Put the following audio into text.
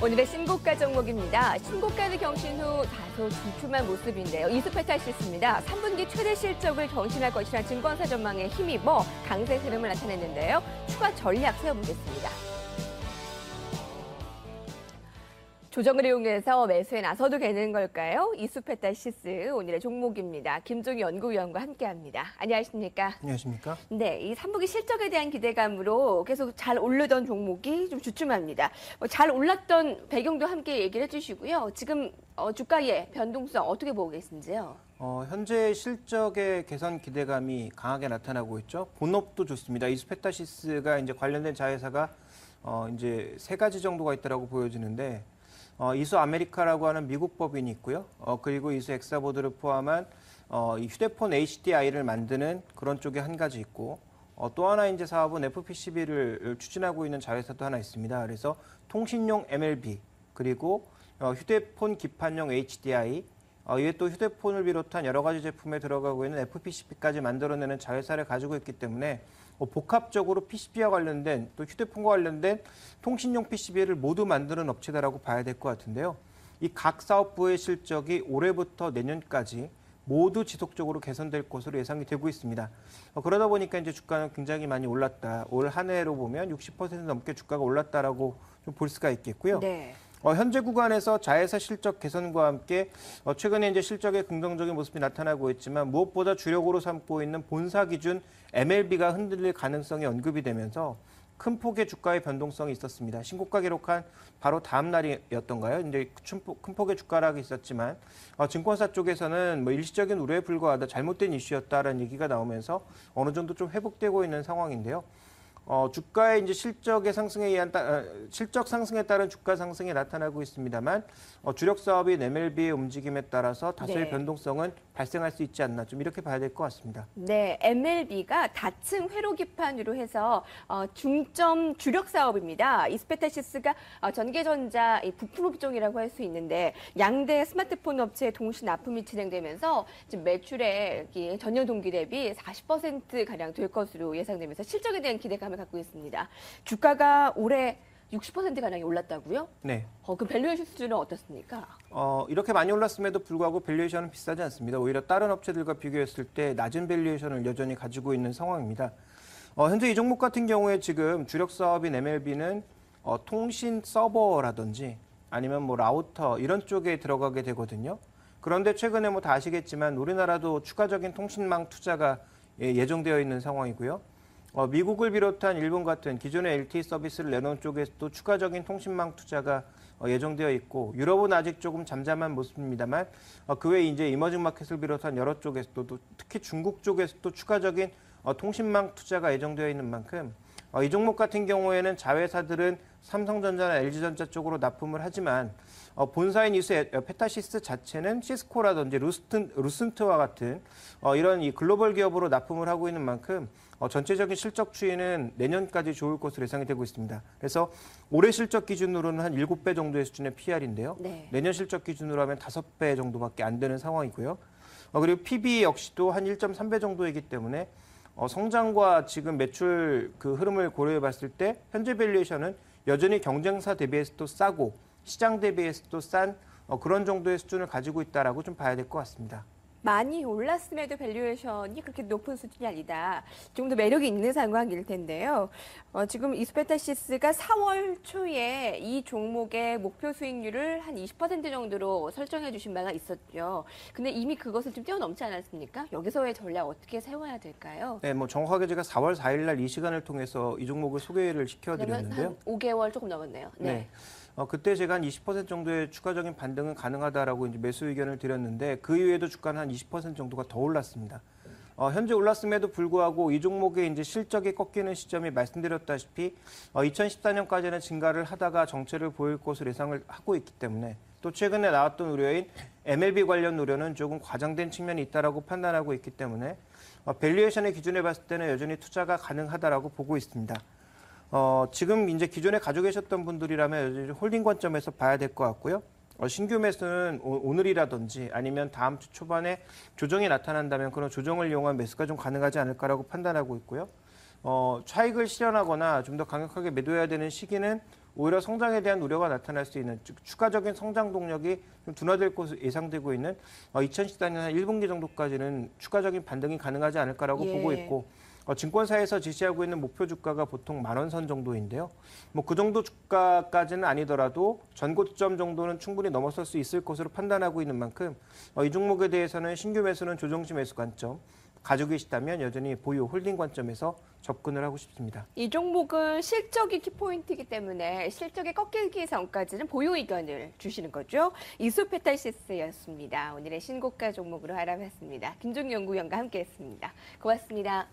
오늘의 신고가 종목입니다. 신고가를 경신 후 다소 주춤한 모습인데요. 이스페타시스입니다. 3분기 최대 실적을 경신할 것이라는 증권사 전망에 힘입어 강세 흐름을 나타냈는데요. 추가 전략 세워보겠습니다. 조정을 이용해서 매수에 나서도 되는 걸까요? 이스페타시스 오늘의 종목입니다. 김종희 연구위원과 함께합니다. 안녕하십니까? 안녕하십니까? 네, 이 3분기 실적에 대한 기대감으로 계속 잘 오르던 종목이 좀 주춤합니다. 잘 올랐던 배경도 함께 얘기를 해주시고요. 지금 주가의 변동성 어떻게 보고 계신지요? 현재 실적의 개선 기대감이 강하게 나타나고 있죠. 본업도 좋습니다. 이스페타시스가 이제 관련된 자회사가 이제 세 가지 정도가 있다라고 보여지는데. 이수 아메리카라고 하는 미국 법인이 있고요. 그리고 이수 엑사보드를 포함한 이 휴대폰 HDI를 만드는 그런 쪽에 한 가지 있고 또 하나 이제 사업은 FPCB를 추진하고 있는 자회사도 하나 있습니다. 그래서 통신용 MLB 그리고 휴대폰 기판용 HDI 이에 또 휴대폰을 비롯한 여러 가지 제품에 들어가고 있는 FPCB까지 만들어내는 자회사를 가지고 있기 때문에 복합적으로 PCB와 관련된 또 휴대폰과 관련된 통신용 PCB를 모두 만드는 업체다라고 봐야 될 것 같은데요. 이 각 사업부의 실적이 올해부터 내년까지 모두 지속적으로 개선될 것으로 예상이 되고 있습니다. 그러다 보니까 이제 주가는 굉장히 많이 올랐다. 올 한 해로 보면 60% 넘게 주가가 올랐다라고 좀 볼 수가 있겠고요. 네. 현재 구간에서 자회사 실적 개선과 함께 최근에 이제 실적의 긍정적인 모습이 나타나고 있지만 무엇보다 주력으로 삼고 있는 본사 기준 MLB가 흔들릴 가능성이 언급이 되면서 큰 폭의 주가의 변동성이 있었습니다. 신고가 기록한 바로 다음 날이었던가요? 이제 큰 폭의 주가 하락이 있었지만 증권사 쪽에서는 일시적인 우려에 불과하다, 잘못된 이슈였다라는 얘기가 나오면서 어느 정도 좀 회복되고 있는 상황인데요. 주가의 이제 실적 상승에 따른 주가 상승이 나타나고 있습니다만 주력 사업인 MLB의 움직임에 따라서 다소의 변동성은 발생할 수 있지 않나 좀 이렇게 봐야 될 것 같습니다. 네, MLB가 다층 회로 기판으로 해서 중점 주력 사업입니다. 이스페타시스가 전기전자 부품 업종이라고 할 수 있는데 양대 스마트폰 업체의 동시 납품이 진행되면서 지금 매출의 전년 동기 대비 40% 가량 될 것으로 예상되면서 실적에 대한 기대감을 갖고 있습니다. 주가가 올해 60%가량이 올랐다고요? 네. 그 밸류에이션 수준은 어떻습니까? 이렇게 많이 올랐음에도 불구하고 밸류에이션은 비싸지 않습니다. 오히려 다른 업체들과 비교했을 때 낮은 밸류에이션을 여전히 가지고 있는 상황입니다. 현재 이 종목 같은 경우에 지금 주력 사업인 MLB는 통신 서버라든지 아니면 라우터 이런 쪽에 들어가게 되거든요. 그런데 최근에 다 아시겠지만 우리나라도 추가적인 통신망 투자가 예정되어 있는 상황이고요. 미국을 비롯한 일본 같은 기존의 LTE 서비스를 내놓은 쪽에서도 추가적인 통신망 투자가 예정되어 있고 유럽은 아직 조금 잠잠한 모습입니다만 그 외에 이제 이머징 마켓을 비롯한 여러 쪽에서도 특히 중국 쪽에서도 추가적인 통신망 투자가 예정되어 있는 만큼 이 종목 같은 경우에는 자회사들은 삼성전자나 LG전자 쪽으로 납품을 하지만 본사인 이수 페타시스 자체는 시스코라든지 루슨트와 같은 이런 이 글로벌 기업으로 납품을 하고 있는 만큼 전체적인 실적 추이는 내년까지 좋을 것으로 예상이 되고 있습니다. 그래서 올해 실적 기준으로는 한 7배 정도의 수준의 PR인데요. 네. 내년 실적 기준으로 하면 5배 정도밖에 안 되는 상황이고요. 그리고 PB 역시도 한 1.3배 정도이기 때문에 성장과 지금 매출 그 흐름을 고려해 봤을 때 현재 밸류에이션은 여전히 경쟁사 대비해서도 싸고 시장 대비해서도 싼 그런 정도의 수준을 가지고 있다라고 좀 봐야 될 것 같습니다. 많이 올랐음에도 밸류에이션이 그렇게 높은 수준이 아니다. 좀 더 매력이 있는 상황일 텐데요. 지금 이스페타시스가 4월 초에 이 종목의 목표 수익률을 한 20% 정도로 설정해 주신 바가 있었죠. 근데 이미 그것을 좀 뛰어넘지 않았습니까? 여기서의 전략 어떻게 세워야 될까요? 네, 정확하게 제가 4월 4일 날 이 시간을 통해서 이 종목을 소개를 시켜드렸는데요. 한 5개월 조금 넘었네요. 네. 그때 제가 한 20% 정도의 추가적인 반등은 가능하다라고 이제 매수 의견을 드렸는데 그 이후에도 주가는 한 20% 정도가 더 올랐습니다. 현재 올랐음에도 불구하고 이 종목의 이제 실적이 꺾이는 시점이 말씀드렸다시피 2014년까지는 증가를 하다가 정체를 보일 것으로 예상을 하고 있기 때문에 또 최근에 나왔던 우려인 MLB 관련 우려는 조금 과장된 측면이 있다라고 판단하고 있기 때문에 밸류에이션의 기준에 봤을 때는 여전히 투자가 가능하다라고 보고 있습니다. 지금 이제 기존에 가지고 계셨던 분들이라면 여전히 홀딩 관점에서 봐야 될 것 같고요. 신규 매수는 오늘이라든지 아니면 다음 주 초반에 조정이 나타난다면 그런 조정을 이용한 매수가 좀 가능하지 않을까라고 판단하고 있고요. 차익을 실현하거나 좀 더 강력하게 매도해야 되는 시기는 오히려 성장에 대한 우려가 나타날 수 있는 즉 추가적인 성장 동력이 좀 둔화될 것으로 예상되고 있는 2014년 한 1분기 정도까지는 추가적인 반등이 가능하지 않을까라고 예. 보고 있고 증권사에서 지시하고 있는 목표 주가가 보통 10,000원 선 정도인데요. 뭐 그 정도 주가까지는 아니더라도 전고점 정도는 충분히 넘어설 수 있을 것으로 판단하고 있는 만큼 이 종목에 대해서는 신규 매수는 조정시 매수 관점, 가지고 계시다면 여전히 보유 홀딩 관점에서 접근을 하고 싶습니다. 이 종목은 실적이 키포인트이기 때문에 실적이 꺾이기 전까지는 보유 의견을 주시는 거죠. 이수페탈시스였습니다. 오늘의 신고가 종목으로 알아봤습니다. 김종연 연구위원과 함께했습니다. 고맙습니다.